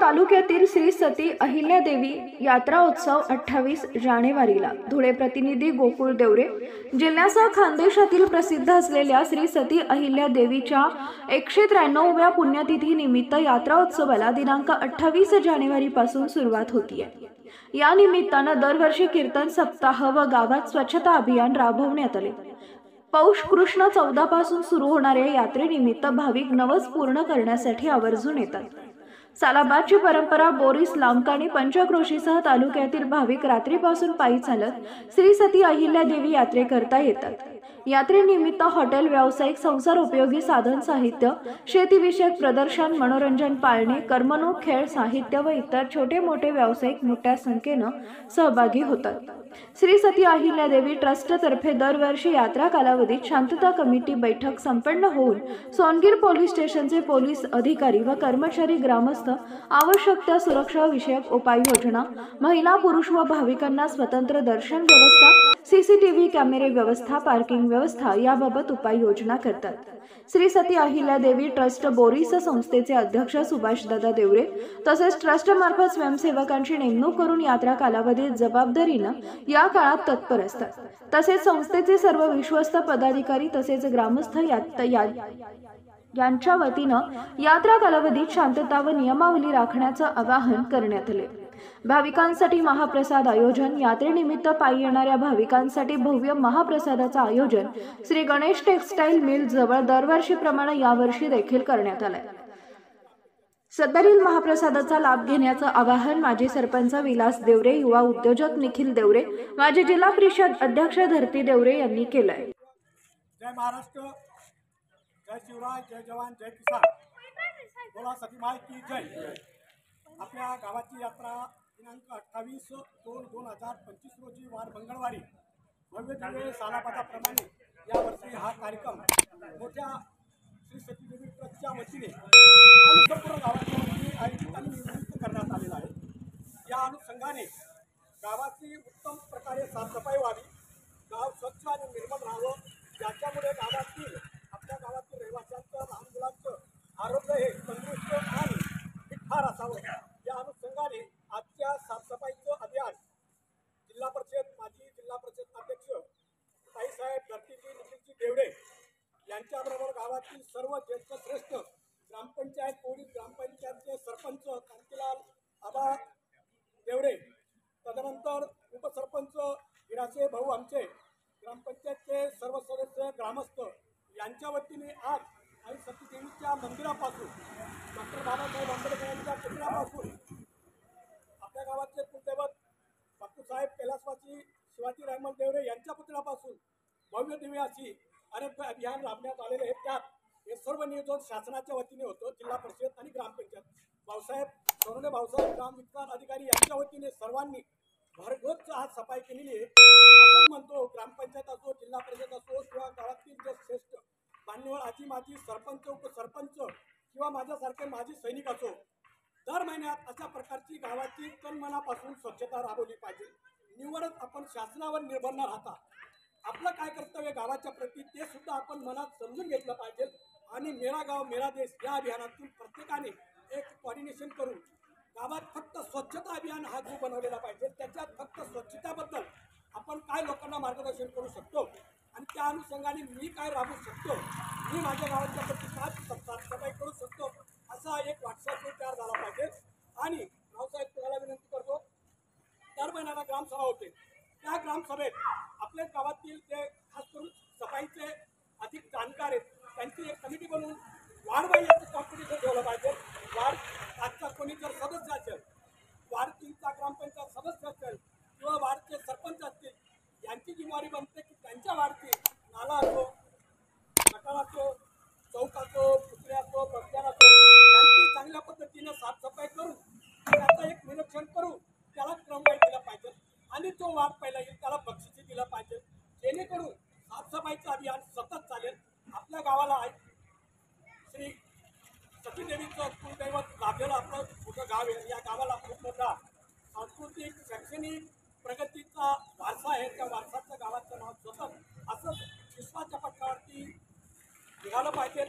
तालुक्यातील श्री सती अहिल्यादेवी यात्रा उत्सव 28 जानेवारीला धुळे प्रतिनिधी गोकुळ देवरे। जिल्ह्यासह खानदेशातील प्रसिद्ध असलेल्या श्री सती अहिल्यादेवीच्या 193व्या पुण्यतिथी निमित्त यात्रा उत्सवाला दिनांक 28 जानेवारी पासून सुरुवात होतीये। या निमित्तानं दरवर्षी कीर्तन सप्ताह व गावात स्वच्छता अभियान राबवण्यात आले। पौष कृष्ण 14 पासून सुरू होणाऱ्या यात्रेनिमित्त भाविक नवस पूर्ण करण्यासाठी आवर्जून येतात। सालाबादची परंपरा बोरीस लांबकाणी पंचक्रोशीसह तालुक्यातील भाविक रात्रीपासून पायी चालत श्री सती अहिल्यादेवी यात्रेकरता येतात। यात्रेनिमित्त हॉटेल, व्यावसायिक, संसार उपयोगी साधन साहित्य, शेतीविषयक प्रदर्शन, मनोरंजन, पाळणे, करमणूक, खेळ, साहित्य व इतर छोटे मोठे व्यावसायिक मोठ्या संख्येनं सहभागी होतात। श्री सती अहिल्यादेवी ट्रस्टतर्फे दरवर्षी यात्रा कालावधीत शांतता कमिटी बैठक संपन्न होऊन सोनगीर पोलीस स्टेशनचे पोलीस अधिकारी व कर्मचारी, ग्रामस्थ आवश्यक त्या सुरक्षा विषयक उपाययोजना, महिला, पुरुष व भाविकांना स्वतंत्र दर्शन व्यवस्था, सीसीटीव्ही कॅमेरे व्यवस्था, पार्किंग व्यवस्था याबाबत उपाययोजना करतात। श्री सती अहिल्यादेवी ट्रस्ट बोरीस संस्थेचे अध्यक्ष सुभाषदादा देवरे तसेच ट्रस्टमार्फत स्वयंसेवकांची नेमणूक करून यात्रा कालावधीत जबाबदारीनं या काळात तत्पर असतात। तसेच संस्थेचे सर्व विश्वस्त पदाधिकारी तसेच ग्रामस्थ यांच्या वतीनं यात्रा कालावधीत शांतता व नियमावली राखण्याचं आवाहन करण्यात आले। भाविकांसाठी महाप्रसाद आयोजन, यात्रेनिमित्त पायी येणाऱ्या भाविकांसाठी भव्य महाप्रसादाचं आयोजन श्री गणेश टेक्सटाईल मिल जवळ दरवर्षीप्रमाणे यावर्षी देखील करण्यात आलंय। सदरील महाप्रसादाचा लाभ घेण्याचं आवाहन माजी सरपंच विलास देवरे, युवा उद्योजक निखिल देवरे, माजी जिल्हा परिषद अध्यक्ष धरती देवरे यांनी केलंय। जय महाराष्ट्र, जय शिवराय, जय जवान, जय किसान, बोला सती माय की जय। आपल्या गावाची यात्रा दिनांक 28/2/2025 रोजी वार मंगळवारी भव्य दिव्य सालाबादाप्रमाणे यावर्षी हा कार्यक्रम मोठ्या श्री सती देवी ट्रस्टच्या वतीने आणि संपूर्ण गावाच्या वतीने आयोजित आणि नियोजित करण्यात आलेला आहे। या अनुषंगाने गावाची उत्तम प्रकारे साफसफाई व्हावी, गाव स्वच्छ आणि निर्मल राहावं, याच्यामुळे गावातील आपल्या गावातील रहिवाशांचं, लहान मुलांचं आरोग्य हे तंदुरुस्त आणि फिटफार असावं। या अनुषंगाने आजच्या साफसफाईचं अभियान जिल्हा परिषद, माजी जिल्हा परिषद अध्यक्ष ताईसाहेब धरतीजी निखिलजी देवरे यांच्याबरोबर गावातील सर्व ज्येष्ठ श्रेष्ठ ग्रामपंचायत, पोलीस, ग्रामपंचायतचे सरपंच कांतीलाल आबा देवरे, तदनंतर उपसरपंच विराचे भाऊ आमचे, ग्रामपंचायतचे सर्व सदस्य, ग्रामस्थ यांच्या वतीने आज आई सती देवीच्या मंदिरापासून डॉक्टर बाबासाहेब आंबेडकर यांच्या पुतळ्यापासून आपल्या गावाचे कुलदैवत बापूसाहेब कैलासवासी शिवाजी रामल देवरे यांच्या पुतळ्यापासून भव्य दिव्य अशी अनेक अभियान राबवण्यात आलेले आहेत। त्यात हे सर्व नियोजन शासनाच्या वतीने होतं। जिल्हा परिषद आणि ग्रामपंचायत भाऊसाहेब ग्राम विकास अधिकारी यांच्या वतीने सर्वांनी भरघोस आज सफाई केलेली आहे। आपण म्हणतो ग्रामपंचायत असो, जिल्हा परिषद असो किंवा गावातील जे श्रेष्ठ मान्यवर आजी, माजी सरपंच, उपसरपंच किंवा माझ्यासारखे माजी सैनिक असो, दर महिन्यात अशा प्रकारची गावाची तनमनापासून स्वच्छता राबवली पाहिजे। निवडच आपण शासनावर निर्भर न राहता आपलं काय कर्तव्य गावाच्या प्रती ते सुद्धा आपण मनात समजून घेतलं पाहिजे आणि मेरा गाव मेरा देश या अभियानातून प्रत्येकाने एक कोऑर्डिनेशन करून गावात फक्त स्वच्छता अभियान हा जो बनवलेला पाहिजे, त्याच्यात फक्त स्वच्छतेबद्दल आपण काय लोकांना मार्गदर्शन करू शकतो आणि त्या अनुषंगाने मी काय राबवू शकतो, मी माझ्या गावाच्या प्रती काय साफसफाई करू शकतो, असा एक व्हॉट्सअप ग्रुप तयार झाला पाहिजे। आणि रावसाहेब तुम्हाला विनंती करतो, दर महिन्याला ग्रामसभा होते, त्या ग्रामसभेत आपल्या गावातील जे खास करून सफाईचे अधिक जाणकार आहेत त्यांची एक कमिटी बनवून वार्डवाईज कॉम्पिटिशन ठेवलं पाहिजे। वार्ड आजचा कोणी जर सदस्य असेल, वार्ड 3चा ग्रामपंचायत सदस्य असेल किंवा वार्डचे सरपंच असतील, यांची जिम्मेवारी बनते की त्यांच्या वार्डची नाला असो, गटार असो, चौक असो, पुतळे असो, बसदार असो, यांची चांगल्या पद्धतीने साफसफाई करून त्याचं एक निरीक्षण करून त्याला क्रमवारी दिला पाहिजे आणि जो वार्ड पहिला येईल त्याला बक्षिसी दिलं पाहिजे, जेणेकरून साफसफाईचं अभियान सतत चालेल। आपल्या गावाला श्री सती देवीचं कुलदैवत लाभलेलं आपलं मोठं गाव आहे। या गावाला खूप मोठा सांस्कृतिक, शैक्षणिक प्रगतीचा वारसा आहे। त्या वारसाचं गावाचं नाव सतत असंच विश्वाच्या पट्टावरती निघालं पाहिजे।